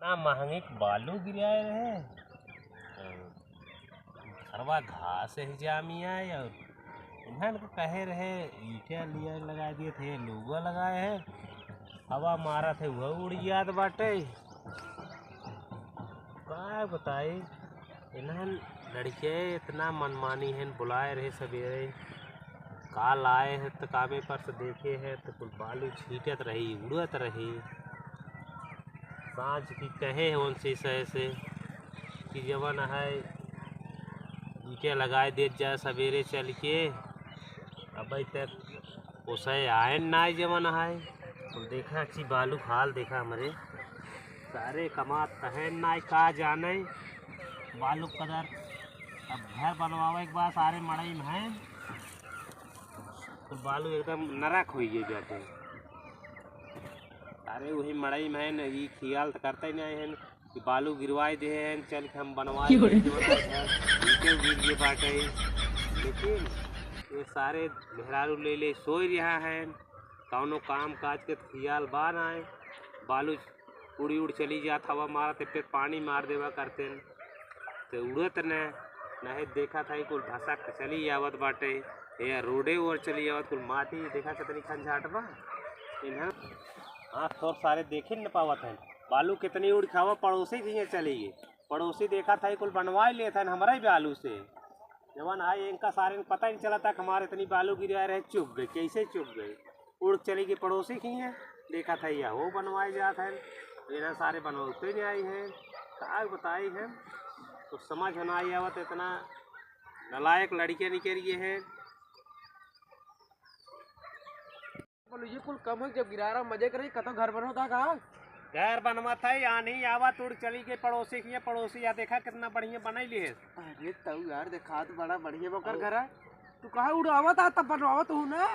महंगे बालू गिराए रहे घरवा घास ही जामी आए और इन्हन को कहे रहे ईटे लिया लगा दिए थे लोगो लगाए हैं हवा मारा थे वह उड़ याद बाटे क्या बताए इन्हन लड़के इतना मनमानी है बुलाए रहे सवेरे काल आए हैं तो कामे पर से देखे हैं तो कुल बालू छीटत रही उड़त रही सांझ की कहे हैं उनसे से कि जवन है ईटे लगाए दे जाए सवेरे चल के अब तक उसे आए ना जवन है तो देखा कि बालू हाल देखा हमारे सारे कमात तहन ना का जाने बालू कदर अब घर बनवावे के बाद सारे मड़ई में हैं तो बालू एकदम नरक हो गए जाते अरे वही मड़ई में है न ये ख्याल तो करते ही नहीं है कि बालू गिरवाए दे हैं चल के हम बनवाए गिर गए बाटे लेकिन ये सारे मेहरारू ले ले सोई रहा है कौनो काम काज के ख्याल बान आए बालू उड़ी उड़ चली जाता हवा मारा तो फिर पानी मार देवा करते तो उड़त नहीं देखा था कुल धसक चली आवत बाटे या रोडे और चली आवत कुल माटी देखा कितनी खंझाट बा इन्हें हाँ थोड़ सारे देखे न पावत है बालू कितनी उड़ खावा पड़ोसी की चली गई पड़ोसी देखा था कुल बनवा ले था हमारा ही बालू से जवान आए इनका सारे पता नहीं चला था कि हमारे इतनी बालू गिरा रहे चुप गए कैसे चुप गए उड़ चली गई पड़ोसी की है देखा था यह वो बनवाए जाता है इन्हें सारे बनवाते नहीं आई हैं क्या बताई है तो समझ न आई आवत इतना नलायक लड़के निकल गए हैं ये कुल कम है जब गिरा रहा मजे कर रही कतो घर बनो था कहा घर बनवा था यहाँ नहीं आवा तुड़ चली गई पड़ोसी की पड़ोसी या देखा कितना बढ़िया बनाई ली है अरे तू यार देखा तो बड़ा बढ़िया बकर घर है तू कहा उड़ावा था तब बनवावा तू ना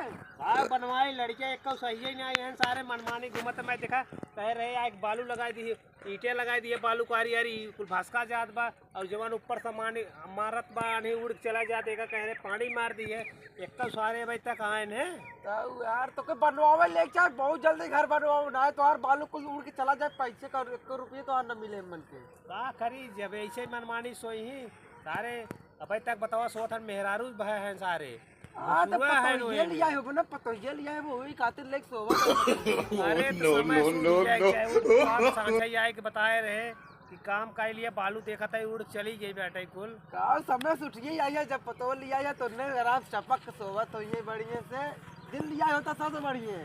हाँ बनवाई लड़के एक सही ही नहीं आई हैं सारे मनमानी घूमत मैं देखा कह रहे एक बालू लगाई दी ईटे लगाई दिए बालू कारी यारी कुल भास्का जात बा और जवान ऊपर सामान मारत बा नहीं उड़ चला जा देखा कह रहे पानी मार दी है एक सारे भाई तक आए हैं तो यार तो बनवावे ले चाहे बहुत जल्दी घर बनवाओ ना तो यार बालू कुल उड़ के चला जाए पैसे का 1 रुपये तो न मिले मन के का करी जब ऐसे मनमानी सोई ही सारे अब तक बताओ सोथन मेहरारू भय हैं सारे हाँ तो ये लिया है वो ना पतो ये लिया है वो वही खातिर लेके सोवा अरे तो समय नो सांझा आए के बताए रहे कि काम का लिए बालू देखा था उड़ चली गई बेटा कुल का समय से उठिए आई है जब पतो लिया है तो ने आराम चपक सोवा तो ये बढ़िया से दिल लिया होता सबसे बढ़िया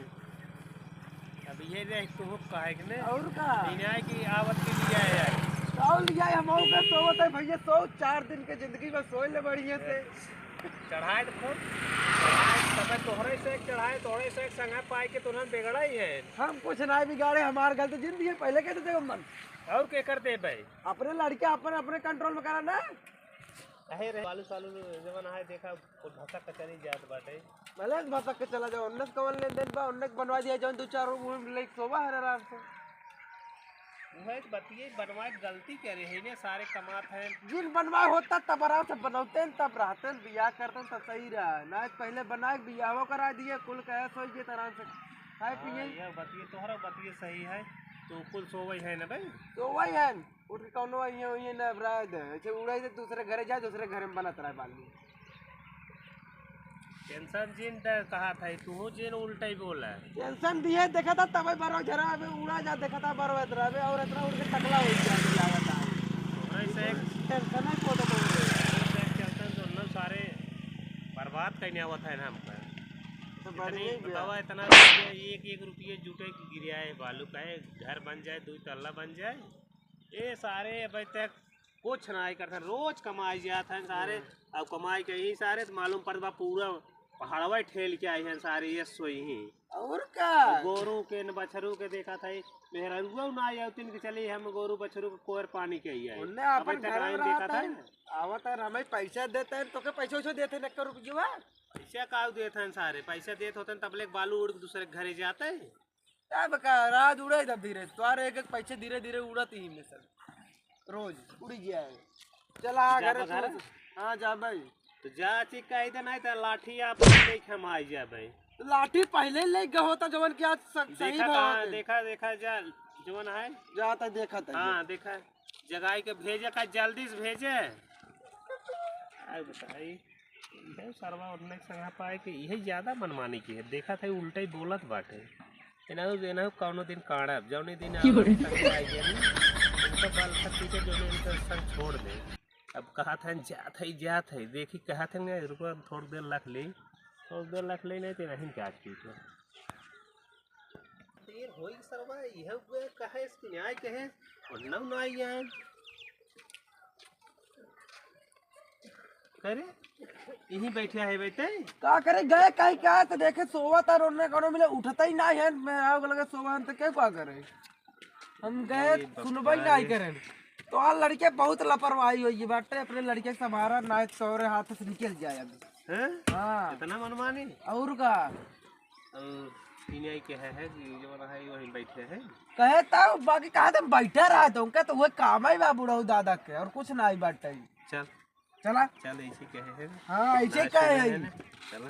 अब ये देख तू कहे कि ने और का इन्हें की आवत के लिए आया और लिया है हम के सोवत है भैया 4 दिन के जिंदगी में सोए ले बढ़िया से चढ़ाए तो खूब समय तोहरे से चढ़ाए तोहरे से संग पाए के तुरंत बिगड़ा ही है हम कुछ ना बिगाड़े हमारे गलत जिंदगी पहले कहते थे मन और क्या करते भाई अपने लड़के अपने अपने कंट्रोल में करा ना कहे रे बालू सालू जवन है देखा भाषा कचरी जात बाटे भले भाषा के चला जाओ उन्नत कवन ले दिन बा उन्नत बनवा दिया जवन 2-4 रूम ले सोवा है आराम से वह बतिए बनवाए गलती क्या रही ने सारे कमात हैं जिन बनवाए होता तब आराम से बनौते तब रहते बियाह करते तब सही रहा ना पहले बनाए बियाहो करा दिए कुल कहे सोई के तरह से खाए पिए ये बतिए तोहरा बतिए सही है तो कुल सोवई है ना भाई तो वही है उठ के कौनो ये ना रात ऐसे उड़ाई से दूसरे घरे जाए दूसरे घर में बनत रहा बालू टेंशन जिन कहा था तू जिन उल्टा ही बोला टेंशन दिए देखा था तब बारो जरा उड़ा जा देखा था बारो इतना और इतना उड़ के टकला हो गया लागत है ऐसे टेंशन है को तो टेंशन तो न सारे बर्बाद करने आवत है ना हमका तो बतावा इतना 1 रुपये जुटे की गिरिया है बालू का है घर बन जाए 2 तल्ला बन जाए ये सारे अभी तक कुछ ना करते रोज कमाई जाते हैं सारे अब कमाई के ही सारे तो मालूम पड़ता पूरा पहाड़वा ठेल के आए हैं सारे ये सोई ही और का गोरू के न बछरू के देखा था मेहरुआ ना आया तीन के चले हम गोरू बछरू को कोर पानी के ही आए उन्हें अपन घर में देखा था आवत है हमें पैसा देते हैं तो के पैसे वैसे देते हैं 1 रुपया पैसा का देते हैं सारे पैसा देते होते हैं तब ले बालू उड़ दूसरे घरे जाते हैं अब का रात उड़े तब धीरे तुम्हारे एक पैसे धीरे धीरे उड़ती ही में सब रोज उड़ी गया है चला घर हाँ जा भाई तो जा चिका इधर नहीं तो लाठी आप नहीं खमाई जा भाई लाठी पहले ले गया होता जवन क्या सही देखा बात देखा देखा जा जवन है जाता देखा था हाँ देखा जगाई के भेजे का जल्दी से भेजे आज बताई यह सरवा उठने के संगा पाए कि यही ज्यादा मनमानी की है देखा था उल्टा ही बोलत बाटे एना कौनो दिन काढ़ब जौने दिन संग आई गया उनका बाल खत्ती के जो इनका संग छोड़ दे अब कहा था जात है देखी कहा था रुको थोड़ी देर रख ली नहीं तो नहीं क्या चीज देर होई सरवा यह कहे इसकी न्याय कहे और नव न आई है करे यहीं बैठे है बैठे का करे गए कहीं क्या तो देखे सोवा था रोने कोनो मिले उठता ही ना है मैं आग लगे सोवा तो क्या करे हम गए सुनबई ना ही करे तो आ लड़के बहुत लापरवाही हुई बाटे अपने लड़के से हमारा ना सौरे हाथ से निकल जाए अभी हैं हाँ इतना मनमानी और का और न्याय के है कि जो रहा है वहीं बैठे हैं कहे था बाकी कहा था बैठा रहा तो उनका तो वो काम ही बा बुढ़ऊ दादा के और कुछ ना ही बाटे चल चला चल ऐसे कहे हैं हाँ ऐसे कहे है चल